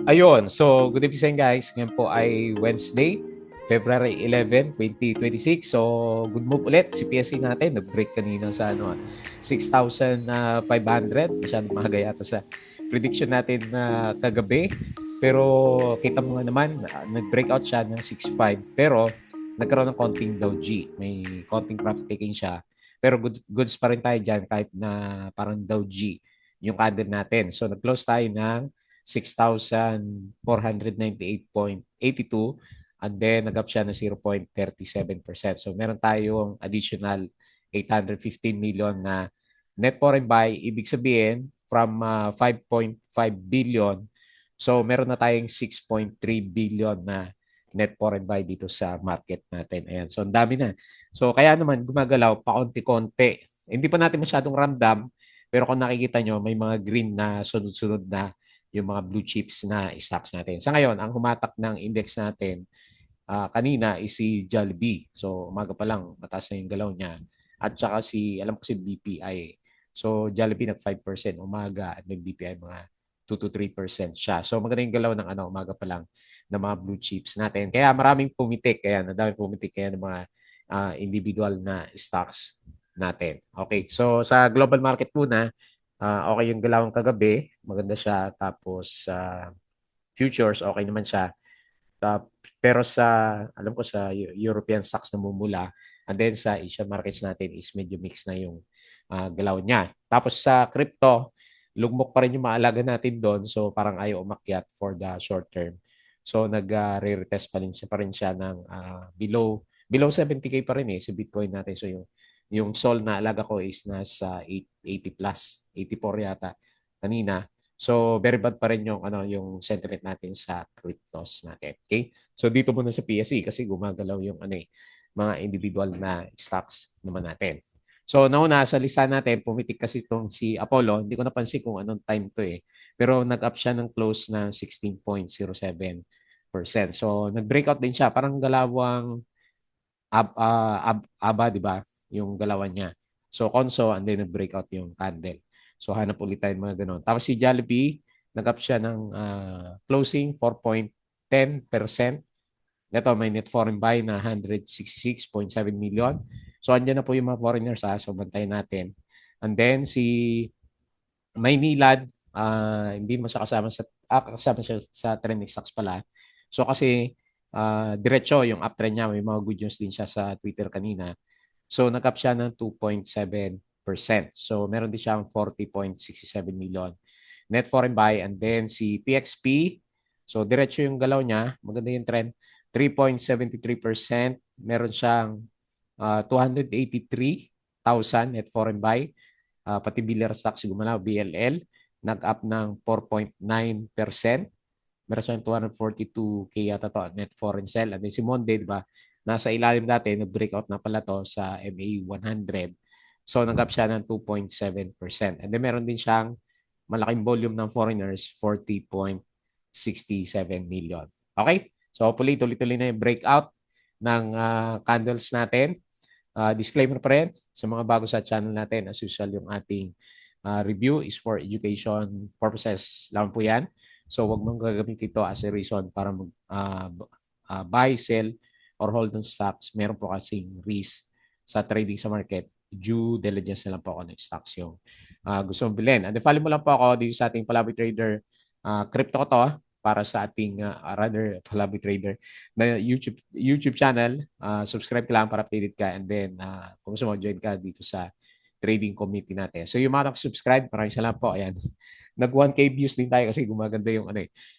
Ayun, so good evening guys. Ngayon po ay Wednesday, February 11, 2026. So good move ulit si PSC natin. Nag-break kanina sa 6,500. Masyadong mahaga yata sa prediction natin na kagabi. Pero kita mo nga naman, nag-breakout siya ng 6,500. Pero nagkaroon ng konting Dow G. May konting profit taking siya. Pero goods pa rin tayo dyan kahit na parang Dow G yung candle natin. So nag-close tayo ng 6,498.82 and then nag-up siya ng 0.37%. So meron tayong additional 815 million na net foreign buy. Ibig sabihin, from 5.5 billion, so meron na tayong 6.3 billion na net foreign buy dito sa market natin. Ayan. So ang dami na. So kaya naman gumagalaw pa konti-konti. Hindi pa natin masyadong ramdam, pero kung nakikita nyo, may mga green na sunod-sunod na yung mga blue chips na stocks natin. Sa ngayon, ang humatak ng index natin kanina is si Jollibee. So umaga pa lang, mataas na yung galaw niya. At saka alam ko si BPI. So Jollibee nag 5% umaga at nag-BPI mga 2 to 3% siya. So maganda yung galaw ng umaga pa lang ng mga blue chips natin. Kaya maraming pumitik. Kaya nadami pumitik kaya ng mga individual na stocks natin. Okay, so sa global market muna, okay yung galawang kagabi. Maganda siya. Tapos futures, okay naman siya. Pero alam ko sa European stocks na mumula. And then sa Asian markets natin is medyo mixed na yung galaw niya. Tapos sa crypto, lugmok pa rin yung maalaga natin doon. So parang ayaw umakyat for the short term. So nag-re-retest pa rin siya ng below 70K pa rin sa Bitcoin natin. So yung Sol na alaga ko is nasa 80 plus, 84 yata kanina. So very bad pa rin yung sentiment natin sa cryptos natin. Okay? So dito muna sa PSE kasi gumagalaw yung mga individual na stocks naman natin. So nauna sa lista natin, pumitik kasi itong si Apollo. Hindi ko napansin kung anong time to Pero nag-up siya ng close na 16.07%. So nag-breakout din siya. Parang galawang aba, di ba? Yung galawan niya. So Conso and then nag-breakout yung candle. So hanap ulit tayo mga ganun. Tapos si Jollibee, nag-up siya ng closing 4.10%. Ito, may net foreign buy na 166.7 million. So andyan na po yung mga foreigners So bantayan natin. And then si Maynilad, hindi mo siya kasama siya sa trending stocks pala. So kasi diretso yung uptrend niya, may mga good news din siya sa Twitter kanina. So nag-up siya ng 2.7%. So meron din siyang 40.67 million net foreign buy. And then si PXP, so diretso yung galaw niya, maganda yung trend, 3.73%. Meron siyang 283,000 net foreign buy. Pati Villar Stocks gumalaw, BLL, nag-up ng 4.9%. Meron siyang 242K yata to net foreign sell. And then si Monde, di ba? Nasa ilalim dati, nag-breakout na pala to sa MA100. So nag-up siya ng 2.7%. And then meron din siyang malaking volume ng foreigners, 40.67 million. Okay? So hopefully tuloy-tuloy na yung breakout ng candles natin. Disclaimer pa rin sa mga bago sa channel natin. As usual, yung ating review is for education purposes lang po yan. So wag mong gagamitin ito as a reason para buy, sell, or hold on stocks. Meron po kasing risk sa trading sa market. Due diligence na lang po ako ng stocks yung gusto mong bilhin. And follow mo lang po ako dito sa ating Palabi Trader. Crypto ko to para sa ating rather Palabi Trader na YouTube channel. Subscribe ka lang para updated ka. And then kung gusto mo, join ka dito sa trading community natin. So yung mga subscribe, maraming salamat po. Ayan. Nag 1K views din tayo kasi gumaganda yung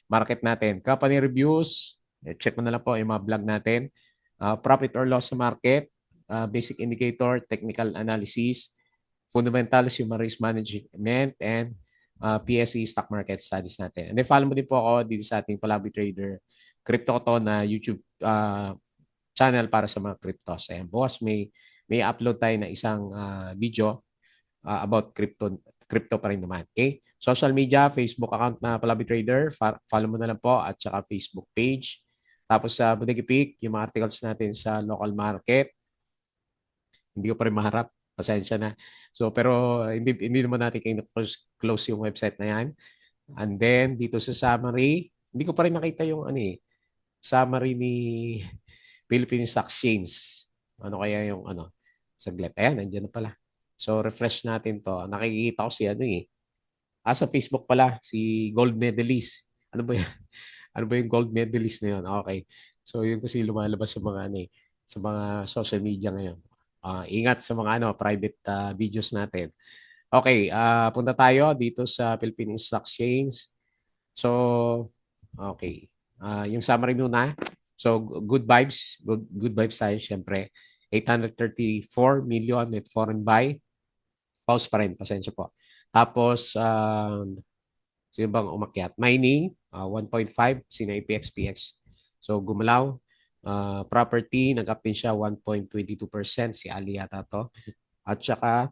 market natin. Company reviews, check mo na lang po yung mga vlog natin. Profit or loss sa market, basic indicator, technical analysis, fundamentals, human risk management, and PSE stock market studies natin. And then follow mo din po ako dito sa ating Palabi Trader Crypto ko to na YouTube channel para sa mga cryptos. Ayan, boss, may upload tayo na isang video about crypto pa rin naman. Okay? Social media, Facebook account na Palabi Trader, follow mo na lang po at saka Facebook page. Tapos sa Bodega Peak, yung mga articles natin sa local market. Hindi ko pa rin maharap. Pasensya na. So pero hindi naman natin kayo close yung website na yan. And then dito sa summary, Hindi ko pa rin nakita yung ano eh, summary ni Philippine Stock Exchange. Ano kaya yung ano? Saglit. Ayan, nandiyan na pala. So, refresh natin to. Nakikita ko si ano eh. Sa Facebook pala, si gold medalist. Ano ba yan? Ano ba yung gold medalist na yun? Okay. So, yun kasi lumalabas sa mga ano eh, sa mga social media ngayon. Ingat sa mga ano, private videos natin. Okay, punta tayo dito sa Philippine Stock Exchange. So, okay. Yung summary muna. So, good vibes. Good vibes tayo, syempre. 834 million net foreign buy. Pause pa rin, pasensya po. Tapos, sino bang umakyat? Mining, 1.5, sina APX-PX. So, gumalaw. Property, nag-up din siya 1.22%. Si Ali yata to. At saka,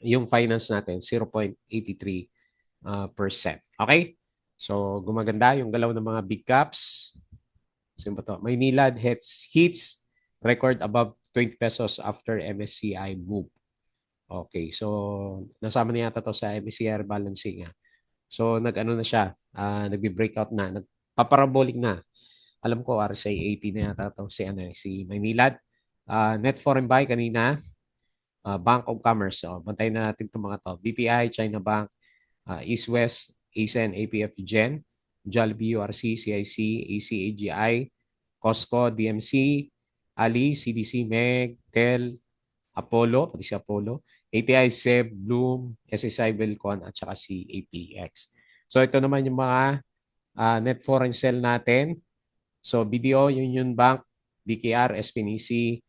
yung finance natin, 0.83%. Okay? So, gumaganda yung galaw ng mga big caps. Sino ba to? Maynilad hits record above 20 pesos after MSCI move. Okay, so nasama na yata to sa MSCI balancing. So nag-ano na siya, nagbi-breakout na, nagpaparabolic na. Alam ko RSI 80 na yata to si ano si Maynilad. Net foreign buy kanina, Bank of Commerce. So, bantayin na natin itong mga to. BPI, China Bank, East West, ASEAN, APF Gen, Jollibee, URC, CIC, ACAGI, Costco, DMC, Ali, CDC, MEG, TEL, Apollo, pati si Apollo, ATI, SEB, Bloom, SSI, Belcon, at saka si APX. So ito naman yung mga net foreign sell natin. So BDO, Union Bank, BKR, SPNEC,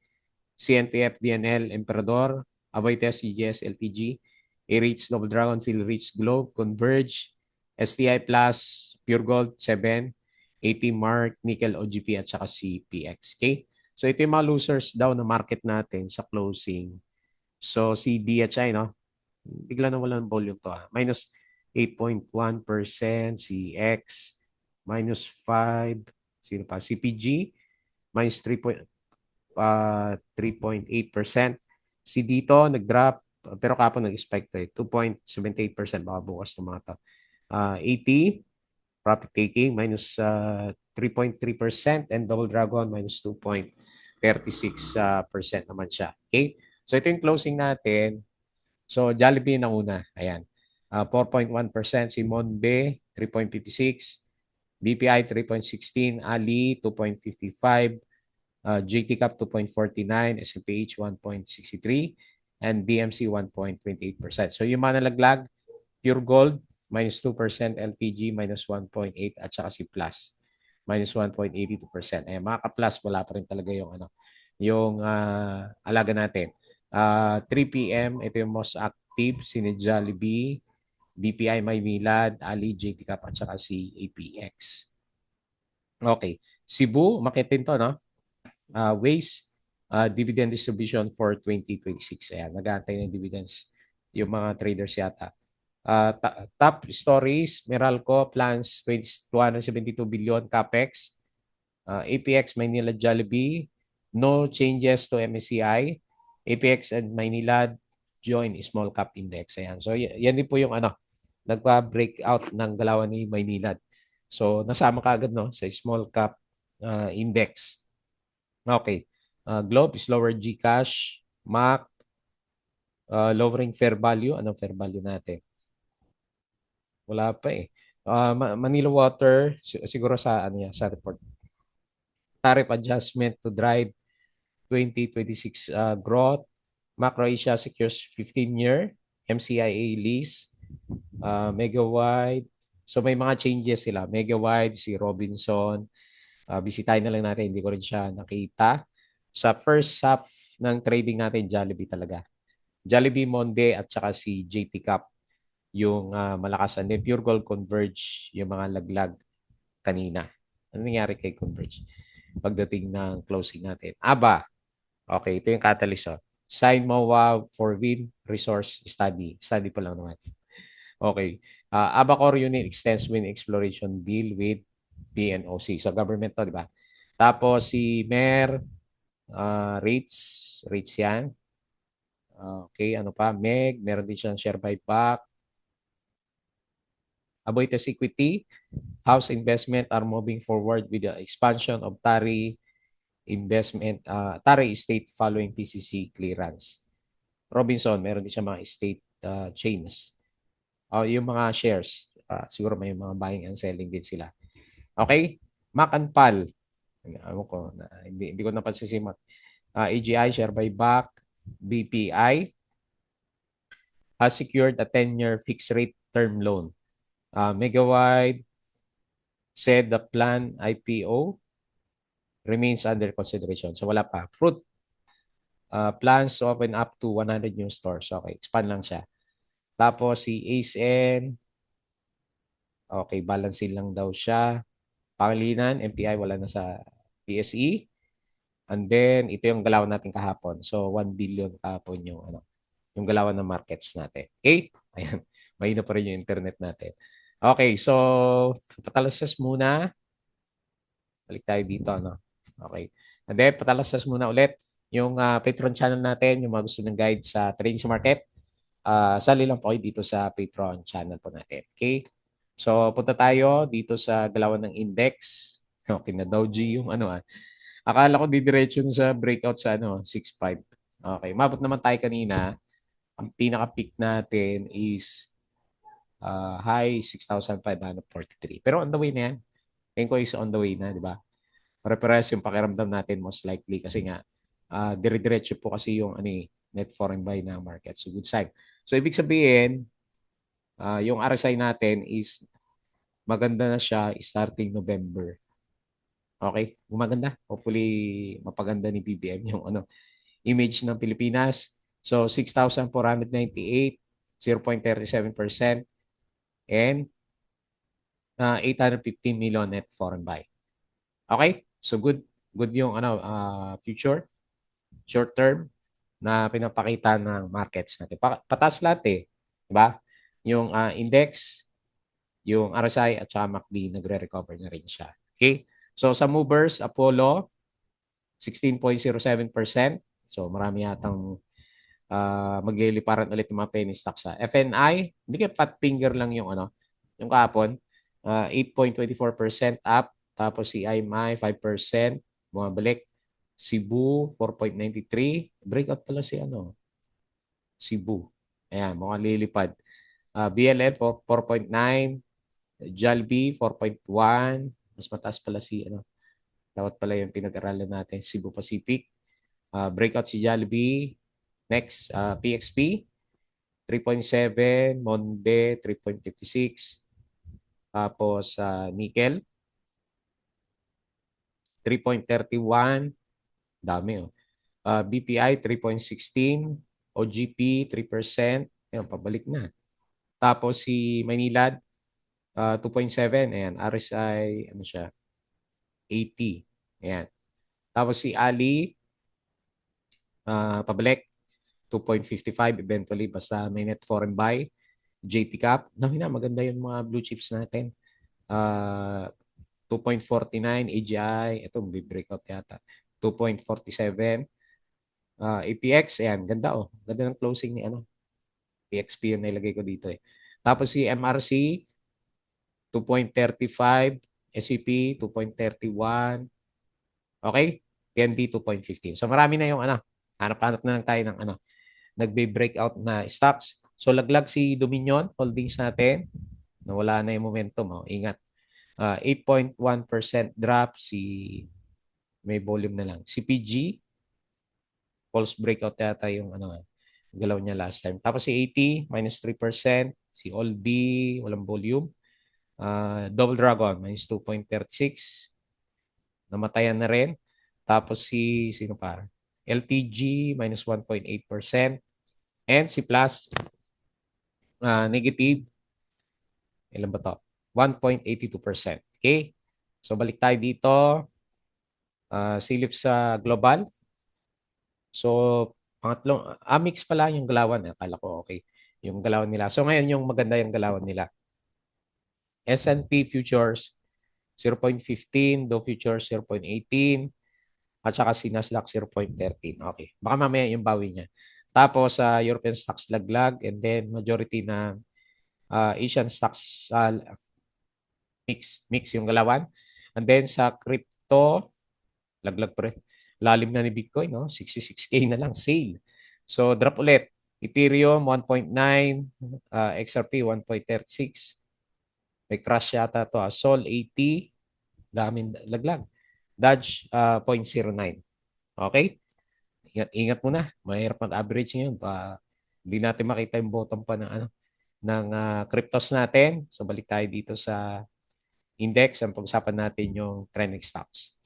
CNPF, DNL, Emperador, Aboitiz, CGS, LPG, A-Reach, Double Dragon, Philreach, Globe, Converge, STI Plus, Pure Gold, 7, AT Mark, Nickel, OGP, at saka CPX. Okay? So ito yung mga losers daw na market natin sa closing. So si DHI, no? Bigla na wala ng volume to. Minus 8.1%, si X, minus 5, sino pa? CPG, minus 3.8%. Si dito, nag-drop, pero kapon nag-expect 2.78%, baka bukas ng mga to. 80, profit taking, minus 3.3%, and Double Dragon, minus 2.36% naman siya. Okay? So ito yung closing natin. So Jollibee na una. Ayan. 4.1%, si Monbe, 3.56%, BPI 3.16, Ali 2.55, JT Cap 2.49, SMPH 1.63, and DMC 1.28%. So yung mga nalaglag, Pure Gold minus 2%, LPG minus 1.8 at saka si Plus minus 1.82%. Eh mga ka-plus wala pa rin talaga yung ano, yung alaga natin. 3 p.m. ito yung most active, si Jollibee, BPI Maynilad, Ali, JT Cap at saka si APX. Okay. Cebu, makitin to, no? Waste dividend distribution for 2026. Ayan, nag-aantay ng dividends yung mga traders yata. Top stories, Meralco plans 272 billion capex. APX Maynila Jollibee, no changes to MSCI. APX and Maynila join small cap index. Ayan. So yan din po yung ano, nagpa-breakout ng galawan ni Maynilad. So nasama ka agad no sa small cap index. Okay. Globe is lower GCash, MAC, lowering fair value. Anong fair value natin? Wala pa eh. Manila Water, siguro sa ano yan, sa report. Tariff adjustment to drive 2026 growth. Macro Asia secures 15-year MCIA lease. Megawide. So may mga changes sila. Megawide, si Robinson. Bisitahin na lang natin. Hindi ko rin siya nakita. Sa first half ng trading natin, Jollibee talaga. Jollibee, Monde, at saka si JT Cup yung malakas. And then Pure Gold Converge, yung mga laglag kanina. Ano nangyari kay Converge? Pagdating ng closing natin. ABA, okay, ito yung catalyst. Oh. Sign MOA for Wind Resource Study. Study pa lang naman. Okay. Abacor Unit extends wind exploration deal with PNOC. So government to, di ba? Tapos si Mayor, rates yan. Okay, ano pa? MEG, meron din siyang share buyback. Aboitiz Equity, House investment are moving forward with the expansion of TARI investment, TARI estate following PCC clearance. Robinson, meron din siya mga estate chains. Yung mga shares, siguro may mga buying and selling din sila. Okay? Mac and Pal. Ano ko, hindi ko napansin si Mac. AGI, share buyback. BPI has secured a 10-year fixed rate term loan. Megawide said the planned IPO remains under consideration. So wala pa. Fruit plans to open up to 100 new stores. Okay, expand lang siya. Tapos si ACN, okay, balancing lang daw siya. Pangilinan, MPI, wala na sa PSE. And then, ito yung galawan natin kahapon. So, 1 billion kahapon yung galawan ng markets natin. Okay? Ayan. Mahina pa rin yung internet natin. Okay, so, patalasas muna. Balik tayo dito, ano? Okay. And then, patalasas muna ulit yung Patreon channel natin, yung mga gusto ng guide sa trading sa market. Sali lang po kayo dito sa Patreon channel po natin. Okay? So, punta tayo dito sa galawan ng index. Okay, na Dow G yung Akala ko didiretso sa breakout sa 6.5. Okay, mabot naman tayo kanina. Ang pinaka-peak natin is high 6,543. Pero on the way na yan. Tingin ko is on the way na, di ba? Pare-parehas yung pakiramdam natin most likely kasi nga dire-diretso po kasi yung net foreign buy na market. So good sign. So ibig sabihin, yung RSI natin is maganda na siya starting November. Okay? Gumaganda. Hopefully, mapaganda ni BBM yung image ng Pilipinas. So, 6,498, 0.37%, and 815 million net foreign buy. Okay? So, good yung future, short term, na pinapakita ng markets natin. Patas lahat eh. Diba? Yung index, yung RSI at saka MACD, nagre-recover na rin siya. Okay? So, sa movers, Apollo, 16.07%. So, marami yatang magliliparan ulit yung mga penny stocks sa FNI. Hindi kaya fat finger lang yung yung kahapon. 8.24% up. Tapos si IMI, 5%. Bumabalik. Cebu, 4.93. Breakout pala si Cebu. Ayan, mukhang lilipad. BLN, 4.9. Jollibee, 4.1. Mas mataas pala si dapat pala yung pinag-aralan natin, Cebu Pacific. Breakout si Jollibee. Next, PXP, 3.7. Monde, 3.56. Tapos, Nickel, 3.31. Dami, oh. BPI, 3.16. OGP, 3%. Ayan, pabalik na. Tapos, si Maynilad, 2.7. Ayan, RSI, siya? 80. Ayan. Tapos si Ali, pabalik, 2.55 eventually, basta may net foreign buy. JT Cap, maganda yung mga blue chips natin. 2.49 AGI, ito may breakout yata. 2.47 APX, ayan, ganda oh. Ganda ng closing ni PXP yung nilagay ko dito eh. Tapos si MRC, 2.35, SCP, 2.31. Okay? TNB 2.15. So marami na yung hanap-hanap na lang tayo ng nagbe-breakout na stocks. So laglag si Dominion Holdings natin. Nawala na yung momentum. Ingat. 8.1% drop may volume na lang. Si PG, false breakout yata yung galaw niya last time. Tapos si AT, minus 3%. Si Oldie, walang volume. Double Dragon, minus 2.36. Namatayan na rin. Tapos sino pa? LTG, minus 1.8%. And si Plus, negative, ilan ba to? 1.82%. Okay? So, balik tayo dito. Silip sa global. So, pangatlong, mix pala yung galawan. Akala ko okay. Yung galawan nila. So, ngayon yung maganda yung galawan nila. S&P Futures, 0.15. Dow Futures, 0.18. At saka si Nasdaq 0.13. Okay. Baka mamaya yung bawi niya. Tapos European stocks laglag and then majority ng Asian stocks Mix yung galawan. And then sa crypto, laglag pa rin. Lalim na ni Bitcoin, no? 66K na lang, sale. So, drop ulit. Ethereum, 1.9. XRP, 1.36. May crash yata to. Sol, 80. Daming laglag. Dodge, 0.09. Okay? Ingat muna. Mahirap mag-average ngayon. Hindi natin makita yung bottom pa ng cryptos natin. So, balik tayo dito sa index. Ang pag-usapan natin yung trending stocks.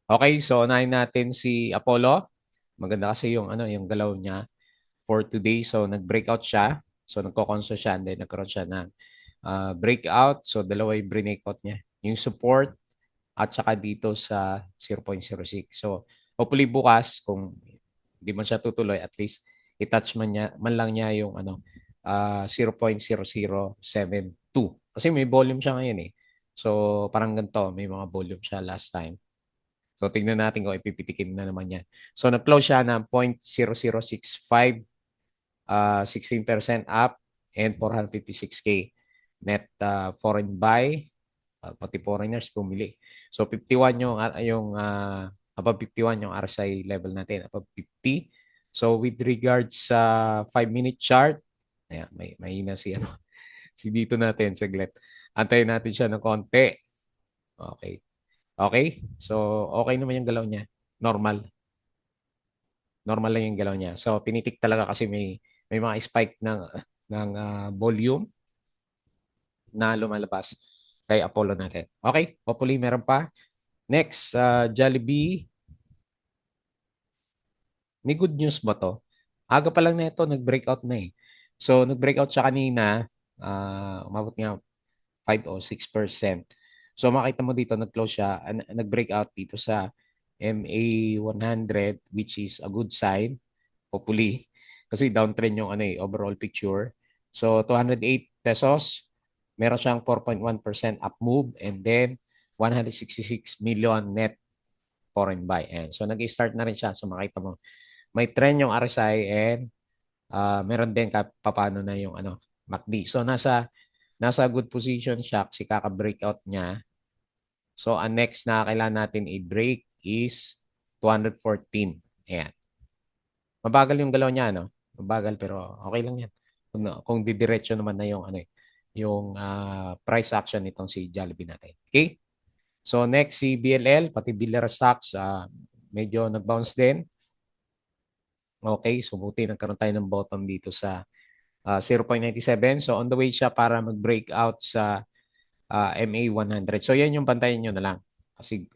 Okay, so unahin natin si Apollo. Maganda kasi yung galaw niya for today. So nag-breakout siya. So nagko-console siya and then nagkaroon siya ng breakout. So dalawa yung breakout niya. Yung support at saka dito sa 0.06. So hopefully bukas kung hindi man siya tutuloy, at least i-touch man lang niya yung 0.0072. Kasi may volume siya ngayon eh. So parang ganito, may mga volume siya last time. So, tingnan natin kung ipipitikin na naman yan. So, nag-close siya ng 0.0065, 16% up, and 456K net foreign buy. Pati foreigners pumili. So, 51 above 51 yung RSI level natin, above 50. So, with regards sa 5-minute chart, ayan, may mahina si dito natin, saglit. Antayin natin siya ng konti. Okay. Okay? So, okay naman yung galaw niya. Normal. Normal lang yung galaw niya. So, pinitik talaga kasi may mga spike ng volume na lumalabas kay Apollo natin. Okay? Hopefully, meron pa. Next, Jollibee. May good news ba to? Aga pa lang na ito, nag-breakout na eh. So, nag-breakout siya kanina. Umabot nga 5 o 6%. So makita mo dito nag-close siya, nag-breakout dito sa MA 100, which is a good sign, hopefully. Kasi downtrend yung overall picture. So 208 pesos, meron siyang 4.1% up move and then 166 million net foreign buy. And so nag-start na rin siya. So makita mo, may trend yung RSI and meron din paano na yung MACD. So nasa good position siya kasi kaka-breakout niya. So, ang next na kailangan natin i-break is 214. Ayan. Mabagal yung galaw niya, no? Mabagal pero okay lang yan. Kung didiretso naman na yung price action nitong si Jollibee natin. Okay? So, next si BLL, pati Biller Stocks, medyo nag-bounce din. Okay, so buti nagkaroon tayo ng bottom dito sa 0.97. So, on the way siya para mag-breakout sa MA 100. So, yan yung bantayan nyo na lang. Kasi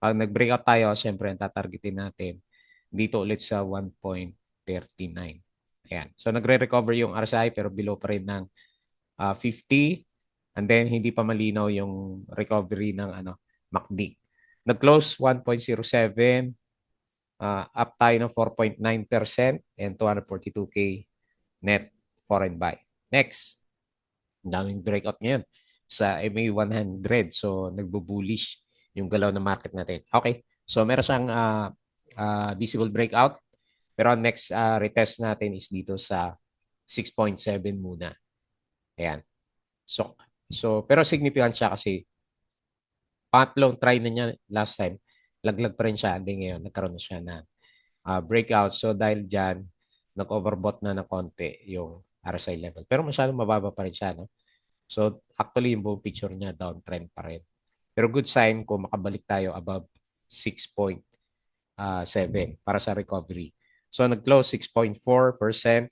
pag nag-breakout tayo, syempre, ang tatargetin natin dito ulit sa 1.39. Ayan. So, nagre-recover yung RSI pero below pa rin ng 50. And then, hindi pa malinaw yung recovery ng MACD. Nag-close 1.07. Up tayo ng 4.9% and 242K net foreign buy. Next, daming breakout ngayon sa MA 100. So, nagbo-bullish yung galaw ng market natin. Okay. So, meron siyang visible breakout. Pero next retest natin is dito sa 6.7 muna. Ayan. Pero significant siya kasi pangatlong try na niya last time. Laglag pa rin siya. Hindi ngayon, nagkaroon na siya na breakout. So, dahil dyan, nag-overbought na ng konti yung RSI level. Pero masyadong mababa pa rin siya. No? So, actually, yung buong picture niya, downtrend pa rin. Pero good sign kung makabalik tayo above 6.7 para sa recovery. So, nag-close 6.4%.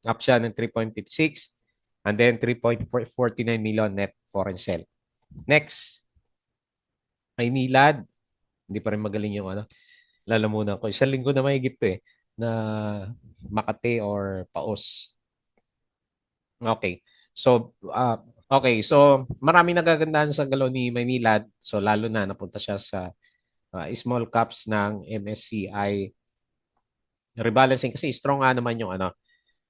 Up siya ng 3.56 and then 3.49 million net foreign sale. Next, may nilad. Hindi pa rin magaling yung lalamunan ko. Isang linggo na mahigit to na Makati or Paos. Okay. So, maraming nagagandahan sa galaw ni Maynilad. So, lalo na napunta siya sa small caps ng MSCI rebalancing kasi strong nga naman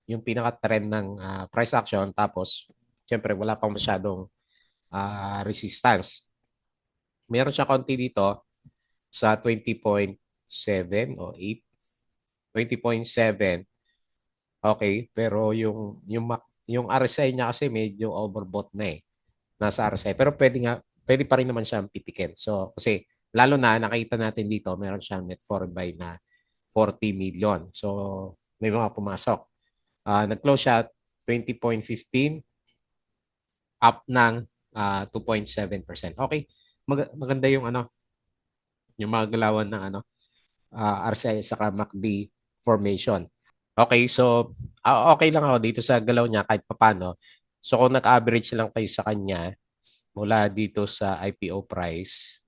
yung pinaka-trend ng price action tapos syempre wala pang masyadong resistance. Meron siya konti dito sa 20.7 o 8, 20.7. Okay, pero yung RSI niya kasi medyo overbought na eh. nasa RSI. Pero pwede pa rin naman siyang pitikin. So, kasi lalo na nakita natin dito, meron siyang net foreign buy na 40 million. So, may mga pumasok. Nag-close siya 20.15, up ng 2.7%. Okay. Maganda yung yung mga galawan ng RSI saka MACD formation. Okay, so okay lang ako dito sa galaw niya kahit papano. So kung nag-average lang kayo sa kanya mula dito sa IPO price,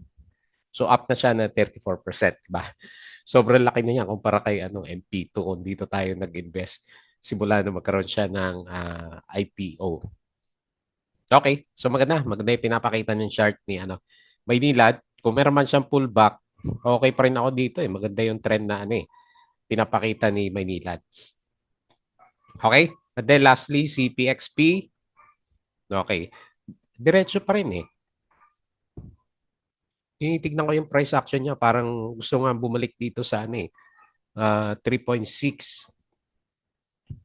so up na siya na 34%, diba? Sobrang laki na yan kumpara kay MP2 kung dito tayo nag-invest simula na magkaroon siya ng IPO. Okay, so maganda yung pinapakita ng chart ni Maynilad. Kung meron man siyang pullback, okay pa rin ako dito eh. Maganda yung trend na pinapakita ni Maynilad. Okay? And then lastly, CPXP. Okay. Diretso pa rin eh. Tinitignan ko yung price action niya. Parang gusto nga bumalik dito sa 3.6.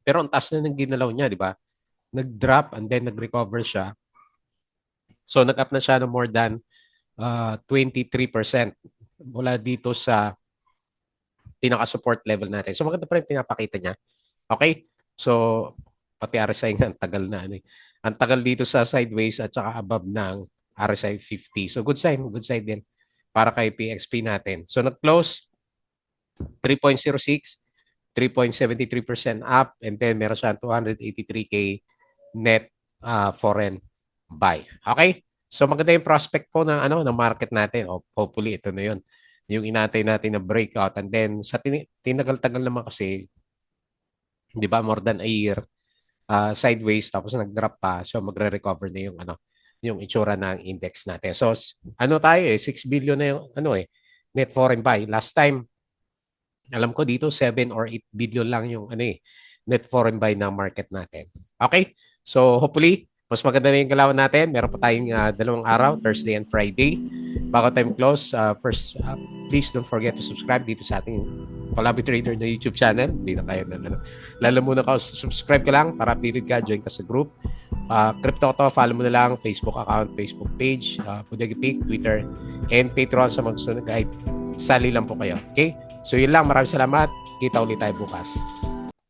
Pero ang taas na ng ginalaw niya, di ba? Nag-drop and then nag-recover siya. So nag-up na siya ng more than 23% mula dito sa pinaka-support level natin. So maganda pa rin pinapakita niya. Okay? So pati RSI nga ang tagal na Ang tagal dito sa sideways at saka above ng RSI 50. So good sign din para kay PXP natin. So nag-close 3.06, 3.73% up, and then meron siya 283K net foreign buy. Okay? So maganda yung prospect po ng ng market natin. Hopefully ito na 'yon. Yung inatay natin na breakout, and then sa tinagal-tagal naman kasi 'di ba more than a year sideways tapos nag-drop pa, so magre-recover na yung itsura ng index natin. So tayo 6 billion na yung net foreign buy. Last time alam ko dito 7 or 8 billion lang yung net foreign buy ng market natin. Okay? So hopefully mas maganda na yung galawan natin. Meron pa tayong 2 araw, Thursday and Friday. Bago tayo close, first, please don't forget to subscribe dito sa ating Palabi Trader na YouTube channel. Hindi na tayo lalo muna ka, subscribe ka lang para updated ka, join ka sa group. Crypto to, follow mo na lang, Facebook account, Facebook page, Bodega Peak, Twitter, and Patreon sa magsunod. Kahit sali lang po kayo. Okay? So yun lang, maraming salamat. Kita ulit tayo bukas.